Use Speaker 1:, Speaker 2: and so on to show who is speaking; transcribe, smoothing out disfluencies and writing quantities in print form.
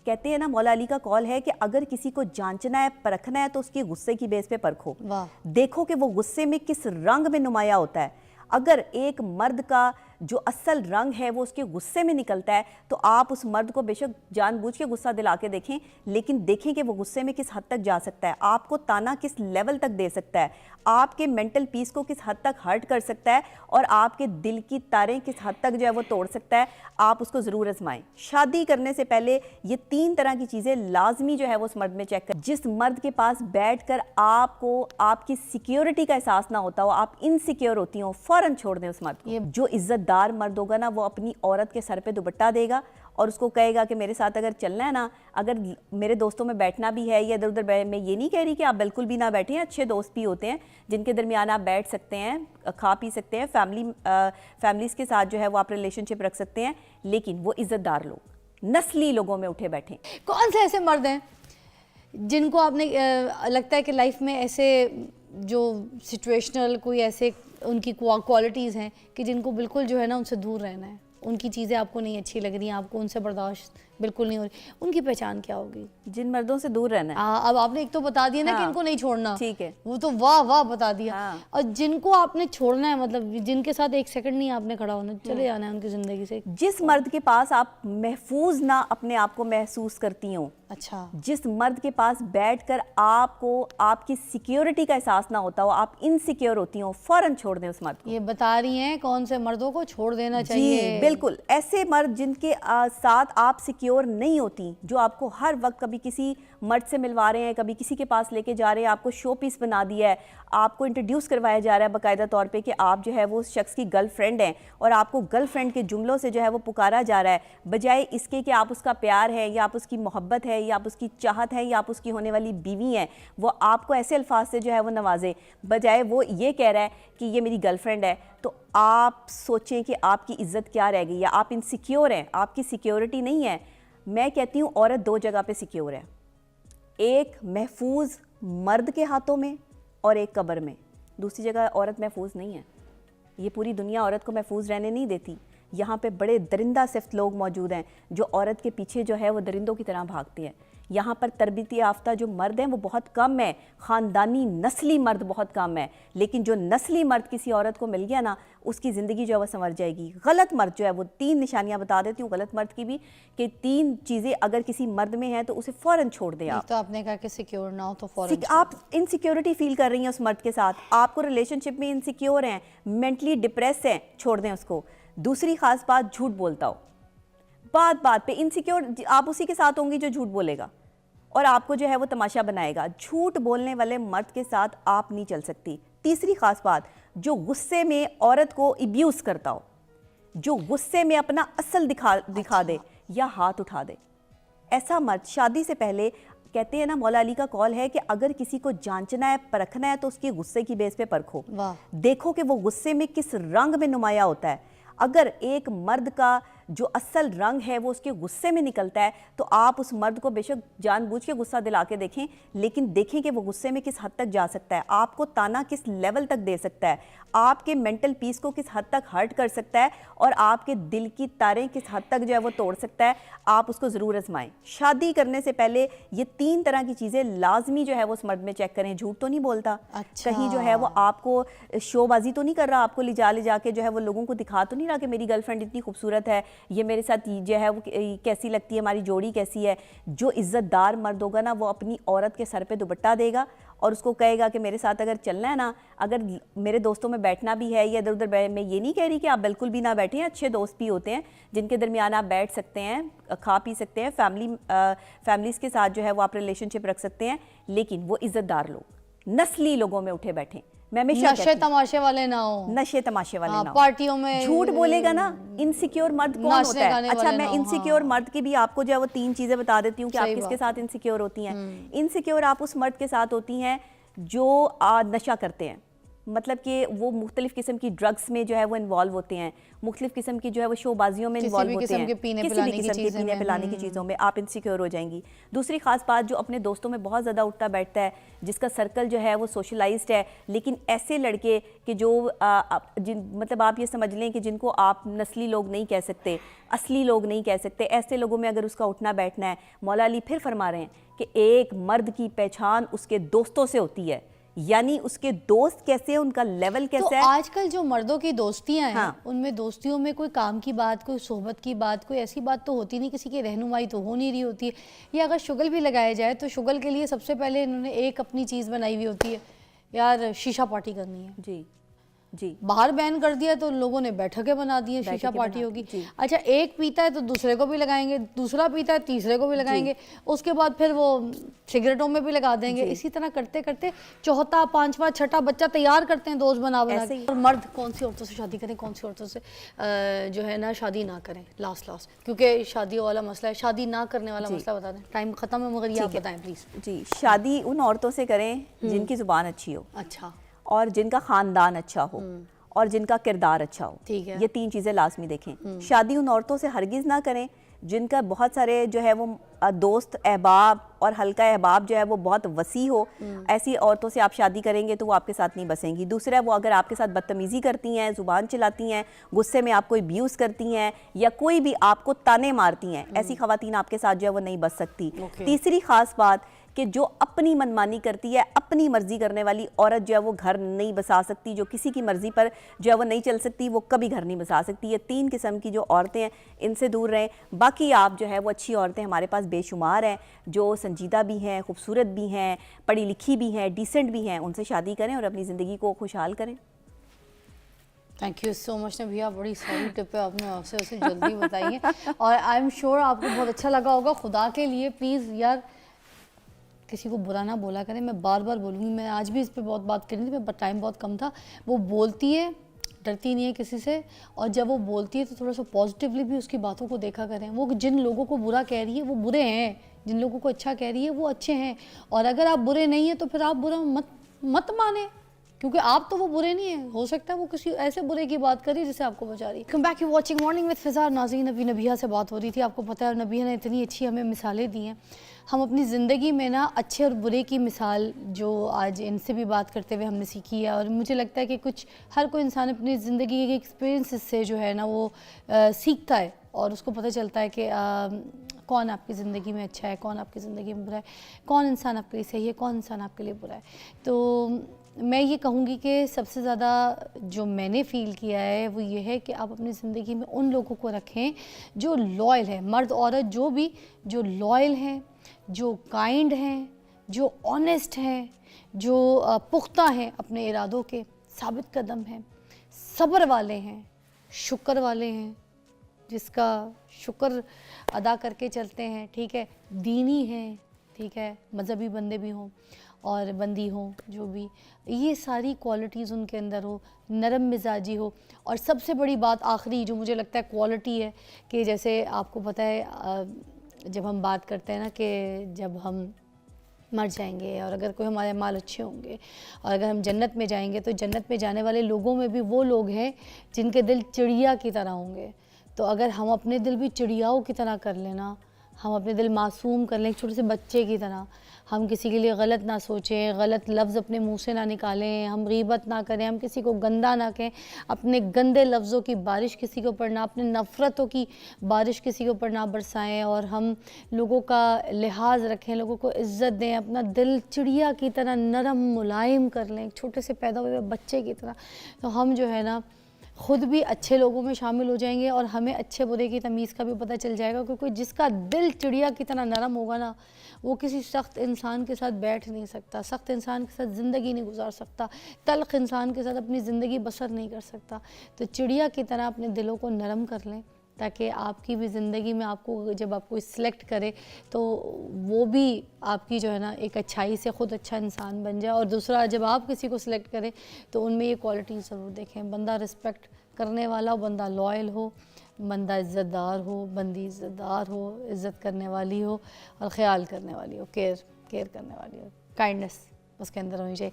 Speaker 1: कहते हैं ना, मौला अली का कौल है कि अगर किसी को जांचना है, परखना है तो उसके गुस्से की बेस पे परखो। देखो कि वो गुस्से में किस रंग में नुमाया होता है। अगर एक मर्द का जो असल रंग है वो उसके गुस्से में निकलता है तो आप उस मर्द को बेशक जानबूझ के गुस्सा दिला के देखें, लेकिन देखें कि वो गुस्से में किस हद तक जा सकता है, आपको ताना किस लेवल तक दे सकता है, आपके मेंटल पीस को किस हद तक हर्ट कर सकता है और आपके दिल की तारें किस हद तक जो है वो तोड़ सकता है। आप उसको ज़रूर आजमाएं। शादी करने से पहले ये 3 तरह की चीज़ें लाजमी जो है वो उस मर्द में चेक करें। जिस मर्द के पास बैठकर आपको आपकी सिक्योरिटी का एहसास ना होता हो, आप इनसिक्योर होती हो, फ़ौरन छोड़ दें उस मर्द को। जो इज्जतदार मर्द होगा ना, वो अपनी औरत के सर पे दुपट्टा देगा और उसको कहेगा कि मेरे साथ अगर चलना है ना, अगर मेरे दोस्तों में बैठना भी है या इधर उधर, मैं ये नहीं कह रही कि आप बिल्कुल भी ना बैठें, अच्छे दोस्त भी होते हैं जिनके दरमियान आप बैठ सकते हैं, खा पी सकते हैं, फैमिलीज़ के साथ जो है वो आप रिलेशनशिप रख सकते हैं, लेकिन वो इज्जतदार लोग, नस्ली लोगों में उठे बैठे।
Speaker 2: कौन से ऐसे मर्द हैं जिनको आपने लगता है कि लाइफ में ऐसे जो सिचुएशनल कोई ऐसे उनकी क्वालिटीज़ हैं कि जिनको बिल्कुल जो है ना उनसे दूर रहना है, उनकी चीज़ें आपको नहीं अच्छी लग रही हैं, आपको उनसे बर्दाश्त बिल्कुल नहीं हो रही, उनकी पहचान क्या होगी?
Speaker 1: जिन मर्दों से दूर रहना है।
Speaker 2: अब आपने एक तो बता दिया ना कि इनको नहीं छोड़ना,
Speaker 1: ठीक है,
Speaker 2: वो तो वाह वाह बता दिया। और जिनको आपने छोड़ना है, मतलब जिनके साथ एक सेकंड नहीं आपने खड़ा होना, चले जाना है उनकी ज़िंदगी से।
Speaker 1: जिस मर्द के पास आप महफूज ना अपने आप को महसूस करती हो,
Speaker 2: अच्छा,
Speaker 1: जिस मर्द के पास बैठकर आपको आपकी सिक्योरिटी का एहसास ना होता हो, आप इनसिक्योर होती हो, फौरन छोड़ दें उस मर्द को।
Speaker 2: ये बता रही हैं कौन से मर्दों को छोड़ देना चाहिए।
Speaker 1: जी बिल्कुल, ऐसे मर्द जिनके साथ आप सिक्योर नहीं होती, जो आपको हर वक्त कभी किसी मर्द से मिलवा रहे हैं, कभी किसी के पास लेके जा रहे हैं, आपको शो पीस बना दिया है, आपको इंट्रोड्यूस करवाया जा रहा है बाकायदा तौर पे कि आप जो है वो उस शख्स की गर्लफ्रेंड हैं और आपको गर्लफ्रेंड के जुमलों से जो है वो पुकारा जा रहा है, बजाय इसके कि आप उसका प्यार है या आप उसकी मोहब्बत है या आप उसकी चाहत है या आप उसकी होने वाली बीवी हैं, वो आपको ऐसे अल्फाज से जो है वो नवाजे, बजाय वो ये कह रहा है कि ये मेरी गर्लफ्रेंड है, तो आप सोचें कि आपकी इज्जत क्या रह गई, या आप इनसिक्योर हैं, आपकी सिक्योरिटी नहीं है। मैं कहती हूँ औरत 2 जगह पे सिक्योर है, एक महफूज मर्द के हाथों में और एक कब्र में। दूसरी जगह औरत महफूज नहीं है। ये पूरी दुनिया औरत को महफूज रहने नहीं देती। यहाँ पे बड़े दरिंदा सिफ्त लोग मौजूद हैं जो औरत के पीछे जो है वो दरिंदों की तरह भागते हैं। यहाँ पर तरबियती याफ्ता जो मर्द हैं वो बहुत कम है, ख़ानदानी नस्ली मर्द बहुत कम है, लेकिन जो नस्ली मर्द किसी औरत को मिल गया ना, उसकी ज़िंदगी जो है वो संवर जाएगी। गलत मर्द जो है वो 3 निशानियाँ बता देती हूँ गलत मर्द की भी, कि 3 चीज़ें अगर किसी मर्द में हैं तो उसे फ़ौरन छोड़ दें आप।
Speaker 2: तो आपने कहा कि सिक्योर ना हो तो फ़ौरन
Speaker 1: आप इनसिक्योरिटी फील कर रही हैं उस मर्द के साथ, आपको रिलेशनशिप में इनसिक्योर हैं, मेंटली डिप्रेस हैं, छोड़ दें उसको। दूसरी ख़ास बात, झूठ बोलता हो, बात बात पे इनसिक्योर, आप उसी के साथ होंगी जो झूठ बोलेगा और आपको जो है वो तमाशा बनाएगा। झूठ बोलने वाले मर्द के साथ आप नहीं चल सकती। तीसरी खास बात, जो गुस्से में औरत को अब्यूज़ करता हो, जो गुस्से में अपना असल दिखा दे या हाथ उठा दे, ऐसा मर्द शादी से पहले, कहते हैं ना, मौला अली का कौल है कि अगर किसी को जांचना है, परखना है तो उसके गुस्से की बेस पे परखो। देखो कि वो गुस्से में किस रंग में नुमाया होता है। अगर एक मर्द का जो असल रंग है वो उसके गुस्से में निकलता है तो आप उस मर्द को बेशक जानबूझ के गुस्सा दिला के देखें, लेकिन देखें कि वो गुस्से में किस हद तक जा सकता है, आपको ताना किस लेवल तक दे सकता है, आपके मेंटल पीस को किस हद तक हर्ट कर सकता है और आपके दिल की तारें किस हद तक जो है वो तोड़ सकता है। आप उसको ज़रूर आजमाएं। शादी करने से पहले ये 3 तरह की चीज़ें लाजमी जो है वो उस मर्द में चेक करें। झूठ तो नहीं बोलता, कहीं जो है वो आपको शोबाजी तो नहीं कर रहा, आपको ले जा के जो है वो लोगों को दिखा तो नहीं रहा कि मेरी गर्लफ्रेंड इतनी खूबसूरत है, ये मेरे साथ जो है वो कैसी लगती है, हमारी जोड़ी कैसी है। जो इज्जतदार मर्द होगा ना, वो अपनी औरत के सर पे दुपट्टा देगा और उसको कहेगा कि मेरे साथ अगर चलना है ना, अगर मेरे दोस्तों में बैठना भी है या इधर उधर, मैं ये नहीं कह रही कि आप बिल्कुल भी ना बैठें, अच्छे दोस्त भी होते हैं जिनके दरमियान आप बैठ सकते हैं, खा पी सकते हैं, फैमिलीज़ के साथ जो है वो आप रिलेशनशिप रख सकते हैं, लेकिन वो इज्जतदार लोग, नस्ली लोगों में उठे बैठें। मैं हमेशा
Speaker 2: नशे तमाशे वाले ना हो,
Speaker 1: नशे तमाशे वाले ना हो,
Speaker 2: पार्टियों में
Speaker 1: झूठ बोलेगा ना। इनसिक्योर मर्द कौन होता है? अच्छा, मैं इनसिक्योर मर्द की भी आपको जो है वो 3 चीजें बता देती हूँ कि आप किसके साथ इनसिक्योर होती हैं। इनसिक्योर आप उस मर्द के साथ होती हैं जो नशा करते हैं, मतलब कि वो मुख्तलिफ किस्म की ड्रग्स में जो है वो इन्वॉल्व होते हैं, मुख्तलिफ किस्म की जो है वो शोबाजियों में इन्वॉल्व होते हैं, किसी भी किस्म के पीने पिलाने की चीज़ों में आप इनसिक्योर हो जाएंगी। दूसरी खास बात, जो अपने दोस्तों में बहुत ज़्यादा उठता बैठता है, जिसका सर्कल जो है वो सोशलाइज्ड है, लेकिन ऐसे लड़के कि जो मतलब आप ये समझ लें कि जिनको आप नस्ली लोग नहीं कह सकते, असली लोग नहीं कह सकते, ऐसे लोगों में अगर उसका उठना बैठना है, मौला अली फिर फरमा रहे हैं कि एक मर्द की पहचान उसके दोस्तों से होती है, यानी उसके दोस्त कैसे हैं, उनका लेवल कैसा है।
Speaker 2: आजकल जो मर्दों की दोस्तियां हैं,
Speaker 1: हाँ।
Speaker 2: उनमें दोस्तियों में कोई काम की बात, कोई सोहबत की बात, कोई ऐसी बात तो होती नहीं, किसी की रहनुमाई तो हो नहीं रही होती है। या अगर शुगल भी लगाया जाए तो शुगल के लिए सबसे पहले इन्होंने एक अपनी चीज़ बनाई हुई होती है, यार शीशा पार्टी करनी है
Speaker 1: जी जी।
Speaker 2: बाहर बैन कर दिया तो लोगों ने बैठकें बना दी है, शीशा पार्टी होगी। अच्छा, एक पीता है तो दूसरे को भी लगाएंगे, दूसरा पीता है तीसरे को भी लगाएंगे, उसके बाद फिर वो सिगरेटों में भी लगा देंगे। इसी तरह करते करते चौथा पांचवा छठा बच्चा तैयार करते हैं दोस्त बना बना के। और मर्द कौन सी औरतों से शादी करें, कौन सी औरतों से जो है ना शादी ना करें, लास्ट क्योंकि शादी वाला मसला है, शादी ना करने वाला मसला बता दें। टाइम खत्म है मगर ये आप बताएं प्लीज।
Speaker 1: जी, शादी उन औरतों से करें जिनकी जुबान अच्छी हो,
Speaker 2: अच्छा,
Speaker 1: और जिनका खानदान अच्छा हो, और जिनका किरदार अच्छा हो।
Speaker 2: ठीक है।
Speaker 1: ये तीन चीज़ें लाजमी देखें। शादी उन औरतों से हरगिज़ ना करें जिनका बहुत सारे जो है वो दोस्त अहबाब और हल्का अहबाब जो है वो बहुत वसी हो। ऐसी औरतों से आप शादी करेंगे तो वो आपके साथ नहीं बसेंगी। दूसरा, वो अगर आपके साथ बदतमीज़ी करती हैं, ज़ुबान चलाती हैं, गुस्से में आपको अब्यूज़ करती हैं, या कोई भी आपको ताने मारती हैं, ऐसी ख़वातीन आपके साथ जो है वो नहीं बस सकती। तीसरी ख़ास बात कि जो अपनी मनमानी करती है, अपनी मर्जी करने वाली औरत जो है वो घर नहीं बसा सकती, जो किसी की मर्जी पर जो है वो नहीं चल सकती, वो कभी घर नहीं बसा सकती। ये तीन किस्म की जो औरतें हैं, इनसे दूर रहें। बाकी आप जो है वो अच्छी औरतें हमारे पास बेशुमार हैं, जो संजीदा भी हैं, खूबसूरत भी हैं, पढ़ी लिखी भी हैं, डिसेंट भी हैं। उनसे शादी करें और अपनी ज़िंदगी को खुशहाल करें।
Speaker 2: थैंक यू सो मच ने भैया, बड़ी सारी टिप है आपने आपसे उसे जल्दी बताई है और आई एम श्योर आपको बहुत अच्छा लगा होगा। खुदा के लिए प्लीज़ यार किसी को बुरा ना बोला करें, मैं बार बार बोलूँगी। मैं आज भी इस पर बहुत बात करनी थी, मैं टाइम बहुत कम था। वो बोलती है, डरती नहीं है किसी से, और जब वो बोलती है तो थोड़ा सा पॉजिटिवली भी उसकी बातों को देखा करें। वो जिन लोगों को बुरा कह रही है वो बुरे हैं, जिन लोगों को अच्छा कह रही है वो अच्छे हैं। और अगर आप बुरे नहीं हैं तो फिर आप बुरा मत माने, क्योंकि आप तो वो बुरे नहीं है, हो सकता है वो किसी ऐसे बुरे की बात करी जिसे आपको बचा रही है। Come back you watching morning with Fiza. नाज़रीन, अभी नबिया से बात हो रही थी, आपको पता है नबिया ने इतनी अच्छी हमें मिसालें दी हैं। हम अपनी ज़िंदगी में ना अच्छे और बुरे की मिसाल जो आज इनसे भी बात करते हुए हमने सीखी है, और मुझे लगता है कि कुछ हर कोई इंसान अपनी ज़िंदगी के एक्सपीरियंस से जो है ना वो सीखता है और उसको पता चलता है कि कौन आपकी ज़िंदगी में अच्छा है, कौन आपकी ज़िंदगी में बुरा है, कौन इंसान आपके लिए सही है, कौन इंसान आपके लिए बुरा है। तो मैं ये कहूँगी कि सबसे ज़्यादा जो मैंने फ़ील किया है वो ये है कि आप अपनी ज़िंदगी में उन लोगों को रखें जो लॉयल है, मर्द औरत जो भी, जो लॉयल हैं, जो काइंड हैं, जो ऑनेस्ट हैं, जो पुख्ता हैं, अपने इरादों के साबित कदम हैं, सब्र वाले हैं, शुक्र वाले हैं, जिसका शुक्र अदा करके चलते हैं, ठीक है, दीनी हैं, ठीक है, मज़हबी बंदे भी हों और बंदी हो, जो भी ये सारी क्वालिटीज़ उनके अंदर हो, नरम मिजाजी हो। और सबसे बड़ी बात आखिरी जो मुझे लगता है क्वालिटी है कि जैसे आपको पता है जब हम बात करते हैं ना कि जब हम मर जाएंगे और अगर कोई हमारे माल अच्छे होंगे और अगर हम जन्नत में जाएंगे तो जन्नत में जाने वाले लोगों में भी वो लोग हैं जिनके दिल चिड़िया की तरह होंगे। तो अगर हम अपने दिल भी चिड़ियाओं की तरह कर लेना, हम अपने दिल मासूम कर लें, छोटे से बच्चे की तरह, हम किसी के लिए गलत ना सोचें, गलत लफ्ज़ अपने मुंह से ना निकालें, हम गीबत ना करें, हम किसी को गंदा ना कहें, अपने गंदे लफ्ज़ों की बारिश किसी के ऊपर ना, अपने नफ़रतों की बारिश किसी के ऊपर ना बरसाएं, और हम लोगों का लिहाज रखें, लोगों को इज़्ज़त दें, अपना दिल चिड़िया की तरह नरम मुलायम कर लें, छोटे से पैदा हुए बच्चे की तरह। तो हम जो है ना ख़ुद भी अच्छे लोगों में शामिल हो जाएंगे और हमें अच्छे बुरे की तमीज़ का भी पता चल जाएगा, क्योंकि जिसका दिल चिड़िया की तरह नरम होगा ना वो किसी सख्त इंसान के साथ बैठ नहीं सकता, सख्त इंसान के साथ ज़िंदगी नहीं गुजार सकता, तल्ख़ इंसान के साथ अपनी ज़िंदगी बसर नहीं कर सकता। तो चिड़िया की तरह अपने दिलों को नरम कर लें ताकि आपकी भी ज़िंदगी में आपको जब आपको सिलेक्ट करे तो वो भी आपकी जो है ना एक अच्छाई से ख़ुद अच्छा इंसान बन जाए। और दूसरा, जब आप किसी को सिलेक्ट करें तो उनमें ये क्वालिटी ज़रूर देखें, बंदा रिस्पेक्ट करने वाला हो, बंदा लॉयल हो, बंदा इज़्ज़तदार हो, बंदी इज़्ज़तदार हो, इज़्ज़त करने वाली हो और ख़्याल करने वाली हो, केयर करने वाली हो, काइंडनेस उसके अंदर होनी चाहिए।